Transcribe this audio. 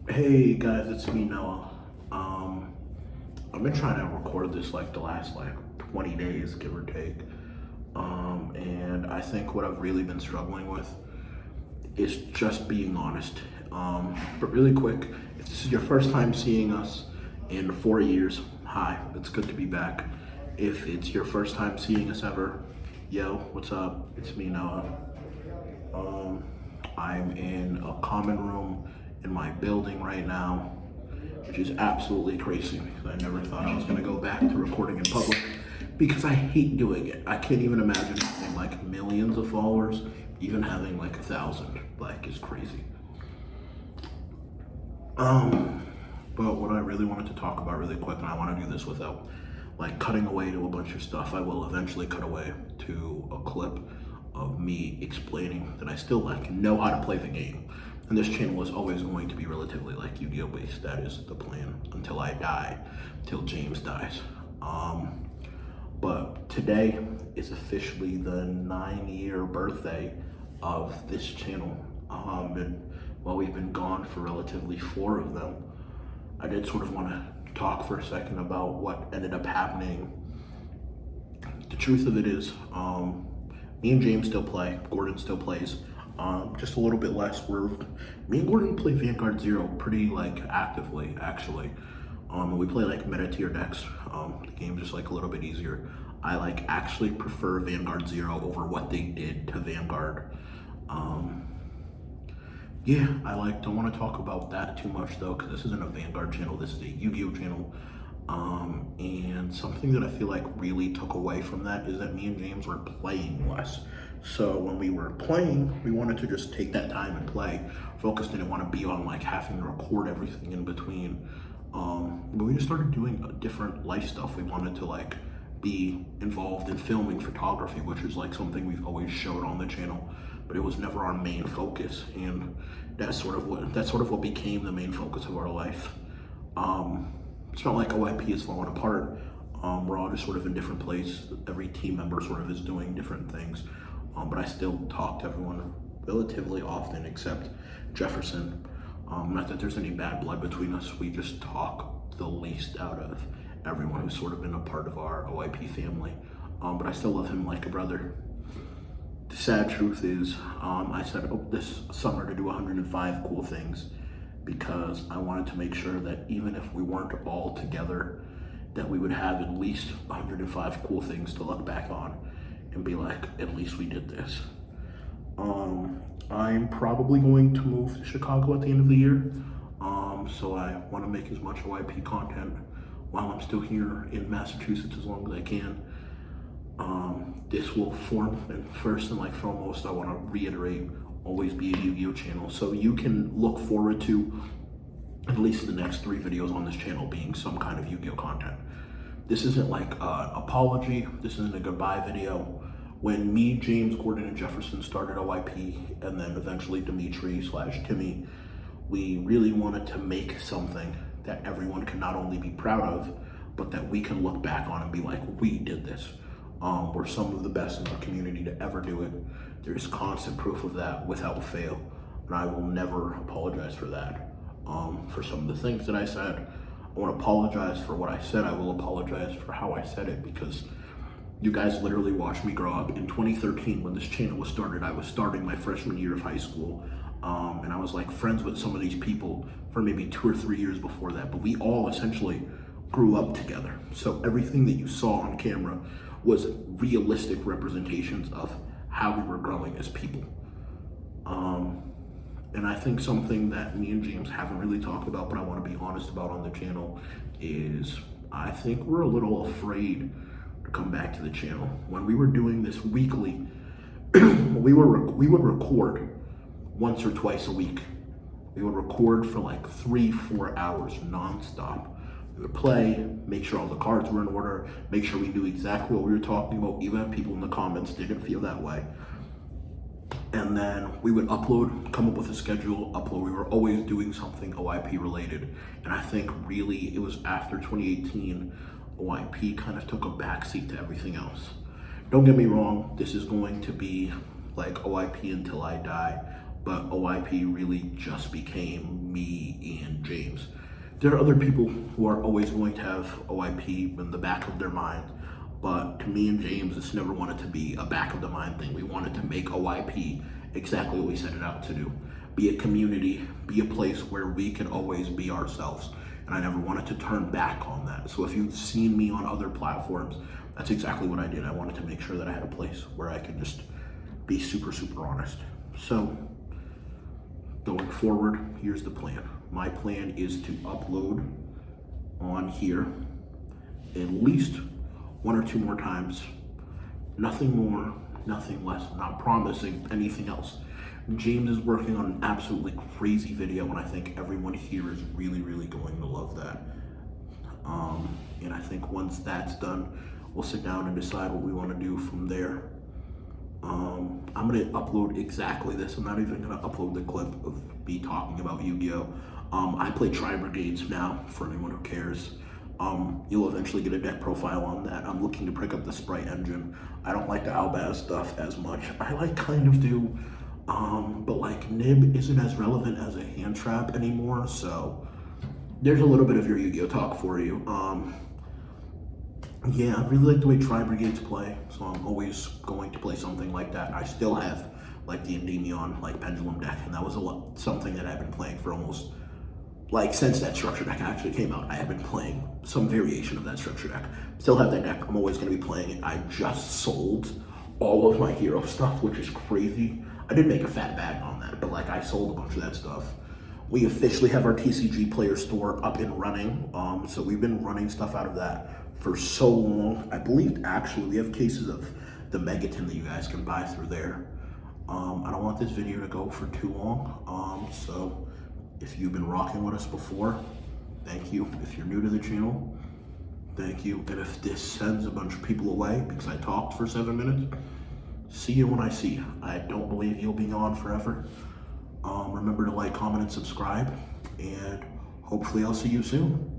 Hey guys, it's me Noah. I've been trying to record this like the last 20 days, give or take. And I think what I've really been struggling with is just being honest. But really quick, if this is your first time seeing us in 4 years, hi, it's good to be back. If it's your first time seeing us ever, yo, what's up? It's me Noah. Um, I'm in a common room in my building right now, which is absolutely crazy because I never thought I was going to go back to recording in public because I hate doing it. I can't even imagine having like millions of followers, even having like 1,000, is crazy. But what I really wanted to talk about really quick, and I want to do this without like cutting away to a bunch of stuff. I will eventually cut away to a clip of me explaining that I still know how to play the game. And this channel is always going to be relatively Yu-Gi-Oh based. That is the plan until I die, till James dies. But today is officially the 9-year birthday of this channel. And while we've been gone for relatively 4 of them, I did sort of want to talk for a second about what ended up happening. The truth of it is, me and James still play, Gordon still plays, just a little bit less. Me and Gordon play Vanguard Zero pretty actively, actually. We play meta tier decks. The game's just a little bit easier. I actually prefer Vanguard Zero over what they did to Vanguard. Yeah, I don't want to talk about that too much though, because this isn't a Vanguard channel, this is a Yu-Gi-Oh channel. And something that I feel really took away from that is that me and James were playing less. So when we were playing, we wanted to just take that time and play. Focus didn't want to be on having to record everything in between. But we just started doing different life stuff. We wanted to be involved in filming photography, which is something we've always showed on the channel, but it was never our main focus. And that's sort of what became the main focus of our life. It's not like OIP is falling apart. We're all just sort of in different places. Every team member sort of is doing different things. But I still talk to everyone relatively often, except Jefferson. Not that there's any bad blood between us. We just talk the least out of everyone who's sort of been a part of our OIP family. But I still love him like a brother. The sad truth is, I set up this summer to do 105 cool things, because I wanted to make sure that even if we weren't all together, that we would have at least 105 cool things to look back on and be like, at least we did this. I'm probably going to move to Chicago at the end of the year. So I want to make as much OIP content while I'm still here in Massachusetts as long as I can. This will form, and first and foremost, I want to reiterate, always be a Yu-Gi-Oh channel. So you can look forward to at least the next 3 videos on this channel being some kind of Yu-Gi-Oh content. This isn't an apology. This isn't a goodbye video. When me, James, Gordon, and Jefferson started OIP, and then eventually Dimitri/Timmy, we really wanted to make something that everyone can not only be proud of, but that we can look back on and be like, we did this. We're some of the best in our community to ever do it. There's constant proof of that without fail, and I will never apologize for that. For some of the things that I said, I want to apologize for what I said. I will apologize for how I said it, because you guys literally watched me grow up. In 2013, when this channel was started, I was starting my freshman year of high school, and I was friends with some of these people for maybe 2 or 3 years before that, but we all essentially grew up together. So everything that you saw on camera was realistic representations of how we were growing as people. And I think something that me and James haven't really talked about, but I want to be honest about on the channel, is I think we're a little afraid to come back to the channel. When we were doing this weekly, we would record once or twice a week. We would record for 3-4 hours nonstop. We would play, make sure all the cards were in order, make sure we knew exactly what we were talking about, even if people in the comments didn't feel that way. And then we would upload, come up with a schedule, upload. We were always doing something OIP related. And I think really it was after 2018, OIP kind of took a backseat to everything else. Don't get me wrong, this is going to be OIP until I die. but OIP really just became me and James. There are other people who are always going to have OIP in the back of their mind, but to me and James, it's never wanted to be a back of the mind thing. We wanted to make OIP exactly what we set it out to do. Be a community, be a place where we can always be ourselves. And I never wanted to turn back on that. So if you've seen me on other platforms, that's exactly what I did. I wanted to make sure that I had a place where I could just be super, super honest. So going forward, here's the plan. My plan is to upload on here at least 1 or 2 more times. Nothing more, nothing less. I'm not promising anything else. James is working on an absolutely crazy video, and I think everyone here is really, really going to love that. And I think once that's done, we'll sit down and decide what we want to do from there. I'm gonna upload exactly this. I'm not even gonna upload the clip of me talking about Yu-Gi-Oh! I play Tri-Brigades now, for anyone who cares. You'll eventually get a deck profile on that. I'm looking to pick up the Sprite engine. I don't like the Albaz stuff as much. I like kind of do, but like Nib isn't as relevant as a hand trap anymore, so there's a little bit of your Yu-Gi-Oh! Talk for you. Yeah, I really like the way Tri-Brigades play, so I'm always going to play something like that. I still have like the Endymion like Pendulum deck, and that was something that I've been playing for almost, like, since that structure deck actually came out. I have been playing some variation of that structure deck. Still have that deck. I'm always going to be playing it. I just sold all of my hero stuff, which is crazy. I did make a fat bag on that, but like I sold a bunch of that stuff. We officially have our TCG player store up and running. So we've been running stuff out of that for so long. I believe actually we have cases of the Megaton that you guys can buy through there. I don't want this video to go for too long. So if you've been rocking with us before, thank you. If you're new to the channel, thank you. And if this sends a bunch of people away because I talked for 7 minutes, see you when I see you. I don't believe you'll be on forever. Remember to like, comment, and subscribe, and hopefully I'll see you soon.